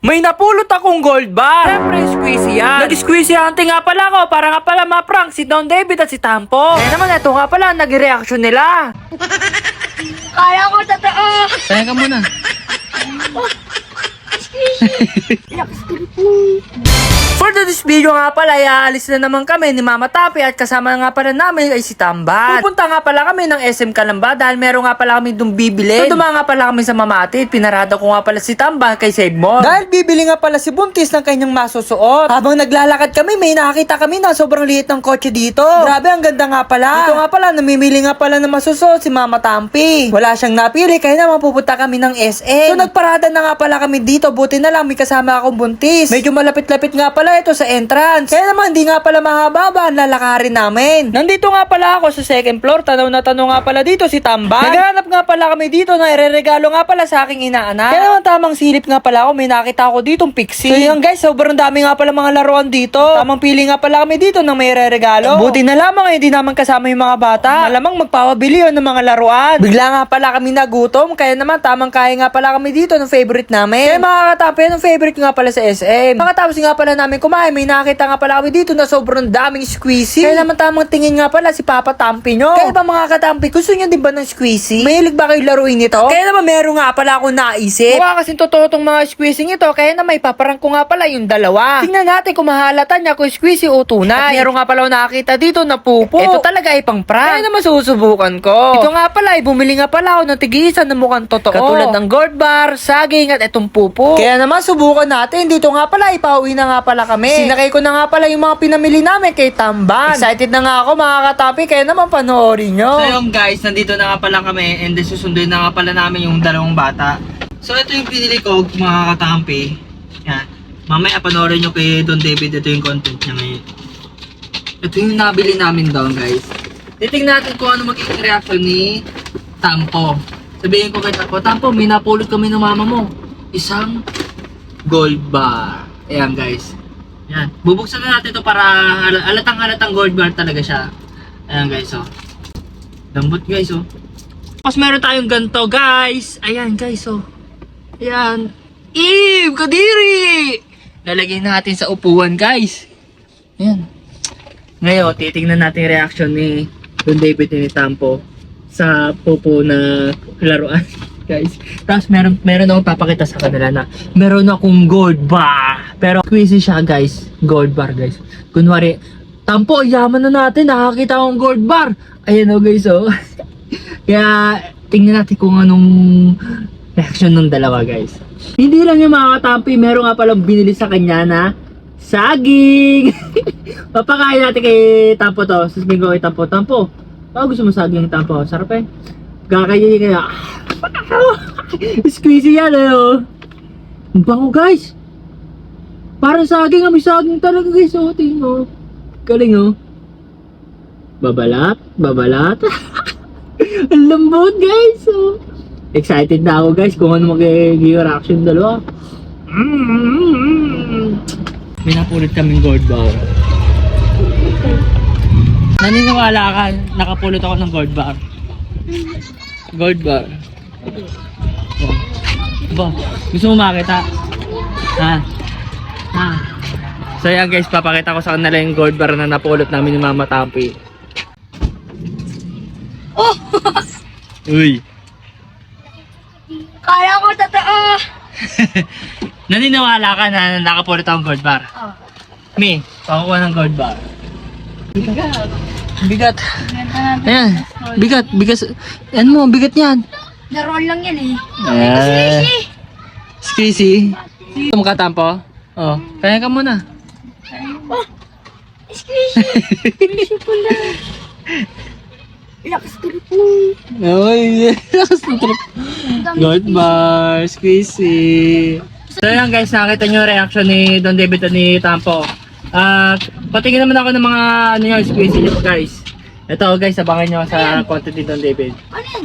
May napulot akong gold bar. Siyempre, squeezy yan. Nag-squeezy hunting nga pala ako para nga pala ma-prank si Don David at si Tampo. Kaya naman, ito nga pala, nag-reaction nila. Kaya ko totoo. Kaya ka muna. Lakas ko po. For this video nga pala, aalis na naman kami ni Mama Tapi at kasama nga pala namin ay si Tambat. Pupunta nga pala kami ng SM Calamba dahil meron nga pala kami dong bibili. So nga pala kami sa Mamati, pinarada ko nga pala si Tambat kay Save More. Dahil bibili nga pala si Buntis ng kanyang masusuot. Habang naglalakad kami, may nakita kami na sobrang liit ng kotse dito. Grabe, ang ganda nga pala. Dito nga pala, namimili nga pala ng masusuot si Mama Tampi. Wala siyang napili, kaya naman pupunta kami ng SM. So nagparada na nga pala kami dito, buti na lang may kasama akong Buntis. Medyo malapit-lapit nga pala ito sa entrance. Kaya naman hindi nga pala mahaba ang lalakarin namin. Nandito nga pala ako sa second floor. Tanaw na tanaw nga pala dito si Tamban. Naghahanap nga pala kami dito na ireregalo nga pala sa aking inaanak. Kaya naman tamang silip nga pala ako. May nakita ako ditong pixie. So yun guys, sobrang dami nga pala mga laruan dito. Tamang pili nga pala kami dito ng may ireregalo. Buti na lamang hindi naman kasama yung mga bata. Malamang magpapabili yun ng mga laruan. Bigla nga pala kami nagutom. Kaya naman tamang kaya nga pala kami dito ng favorite namin. Kaya makakatapi ng favorite nga pala sa SM. Pagkatapos nga pala namin kumain, may nakita nga pala kami dito na sobrang daming squeezy. Kaya naman tamang tingin nga pala si Papa Tampi nyo. Kaya ba mga katampi, gusto nyo din ba ng squeezy? Mahilig ba kayo laruin ito? Kaya naman meron nga pala akong naisip. Mukha kasing totoo tong mga squeezy ito, kaya naman ipaparang ko nga pala yung dalawa. Tingnan natin kung mahalata niya kung squeezy o tunay. At meron nga pala akong nakita dito na pupo. Ito talaga ay pang prank. Kaya naman susubukan ko. Ito nga pala, bumili nga pala ako ng tig-isa na mukhang totoo. Katulad ng gold bar, saging at itong pupo. Kaya naman subukan natin. Dito nga pala, ipauwi na nga pala kami. Sinakay ko na nga pala yung mga pinamili namin kay Tamban. Excited na nga ako mga katapi, kaya naman panoorin nyo. So yung guys, nandito na nga pala kami and then susunduin na nga pala namin yung dalawang bata. So ito yung pinili ko mga katampi. Yan. Mamaya panoorin nyo kay Don David, ito yung content niya ngayon. Ito yung nabili namin daw guys. Titignan natin kung ano magiging reaction ni Tampo. Sabihin ko kay Tampo, Tampo may napulot kami ng mama mo. Isang gold bar. Ayan guys. Yan. Bubuksan na natin ito para halatang gold bar talaga siya. Ayan guys, oh. Lambot guys, oh. Tapos meron tayong ganito guys. Ayan guys, oh. Ayan. Eve! Kadiri! Lalagyan natin sa upuan guys. Ayan. Ngayon, titignan natin yung reaction ni Don David ni Tampo sa pupo na laruan. Guys, tapos meron akong papakita sa kanila na meron akong gold bar. Pero squeezy siya guys, gold bar guys. Kunwari, Tampo, yaman na natin, nakakita akong gold bar. Ayan o guys, oh. Kaya tingnan natin kung anong reaction ng dalawa guys. Hindi lang yung mga katampi, meron nga palang binili sa kanya na saging. Papakain natin kay Tampo to. Sasabihin ko kay Tampo, Tampo, gusto mo saging Tampo? Sarap eh. Kakainin kaya. Squeezy yan eh, oh. Ang bango guys. Parang saging, may saging talaga guys, oh. Tingin mo. Galing, oh. Babalat, babalat. Ang lambot guys, oh. Excited na ako guys kung ano magiging reaction dalawa. May napulot kaming gold bar. Naniniwala ka, nakapulot ako ng gold bar. Gold bar. Ba, gusto mo makita? Ha? Ha? So yan guys, papakita ko sa kanila yung gold bar na napulot namin ni Mama Tampi. Oh! Uy! Kaya ko totoo. Naniniwala ka na nakapulot akong gold bar? Oh. Me, pakukuha ng gold bar. Bigat. Bigat. Ganda natin. Ayan, bigat, bigat. Ano mo, bigat yan. Laruan lang yan eh. Squeezy. Squeezy. Gusto mo ka, Tampo? Oh, kaya ka muna. Oh! Squeezy. Squeezy pala. Lakas ko po. Uy, lakas ng trip. Gold bar, squeezy. So yan guys, nakita nyo yung reaction ni Don David at ni Tampo. Patingin naman ako ng mga ano nyo, squeezy nyo guys. Ito guys, abangan nyo sa content ni Don David. Ano yan?